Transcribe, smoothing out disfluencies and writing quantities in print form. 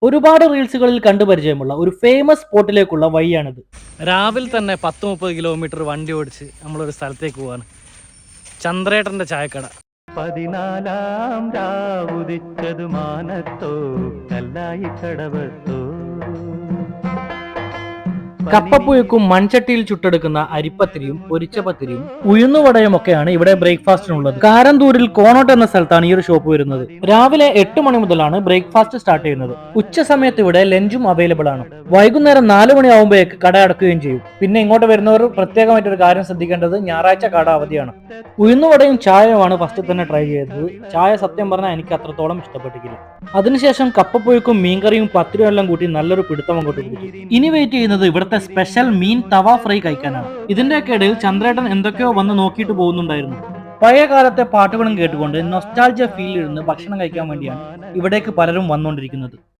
ഒരുപാട് റീൽസുകളിൽ കണ്ടുപരിചയമുള്ള ഒരു ഫേമസ് സ്പോട്ടിലേക്കുള്ള വഴിയാണിത്. രാവിലെ തന്നെ 10-30 കിലോമീറ്റർ വണ്ടി ഓടിച്ച് നമ്മളൊരു സ്ഥലത്തേക്ക് പോവാണ്. ചന്ദ്രേട്ടൻ്റെ ചായക്കട. 14 രാവുദിച്ചതു മാനത്തോ കല്ലായി കടവത്തോ. കപ്പപ്പുഴുക്കും മൺചട്ടിയിൽ ചുട്ടെടുക്കുന്ന അരിപ്പത്തിരിയും പൊരിച്ചപത്തിരിയും ഉഴുന്നുവടയും ഒക്കെയാണ് ഇവിടെ ബ്രേക്ക്ഫാസ്റ്റിനുള്ളത്. കാരന്തൂരിൽ കോണോട്ട് എന്ന സ്ഥലത്താണ് ഈ ഒരു ഷോപ്പ് വരുന്നത്. രാവിലെ 8 മണി മുതലാണ് ബ്രേക്ക്ഫാസ്റ്റ് സ്റ്റാർട്ട് ചെയ്യുന്നത്. ഉച്ച സമയത്ത് ഇവിടെ ലഞ്ചും അവൈലബിൾ ആണ്. വൈകുന്നേരം 4 മണിയാവുമ്പോഴേക്ക് കട അടക്കുകയും ചെയ്യും. പിന്നെ ഇങ്ങോട്ട് വരുന്നവർ പ്രത്യേകമായിട്ടൊരു കാര്യം ശ്രദ്ധിക്കേണ്ടത്, ഞായറാഴ്ച കട അവധിയാണ്. ഉഴുന്നുവടയും ചായയുമാണ് ഫസ്റ്റ് തന്നെ ട്രൈ ചെയ്തത്. ചായ സത്യം പറഞ്ഞാൽ എനിക്ക് അത്രത്തോളം ഇഷ്ടപ്പെട്ടിട്ടില്ല. അതിനുശേഷം കപ്പപ്പുഴുക്കും മീൻകറിയും പത്തിരിയും എല്ലാം കൂട്ടി നല്ലൊരു പിടുത്തം അങ്ങോട്ട് പിടിച്ചു. ഇനി വെയിറ്റ് ചെയ്യുന്നത് ഇവിടുത്തെ സ്പെഷ്യൽ മീൻ തവ ഫ്രൈ കഴിക്കാനാണ്. ഇതിന്റെയൊക്കെ ഇടയിൽ ചന്ദ്രേട്ടൻ എന്തൊക്കെയോ വന്ന് നോക്കിയിട്ട് പോകുന്നുണ്ടായിരുന്നു. പഴയ കാലത്തെ പാട്ടുകളും കേട്ടുകൊണ്ട് നൊസ്റ്റാൾജിയ ഫീൽ ഇരുന്ന് ഭക്ഷണം കഴിക്കാൻ വേണ്ടിയാണ് ഇവിടേക്ക് പലരും വന്നുകൊണ്ടിരിക്കുന്നത്.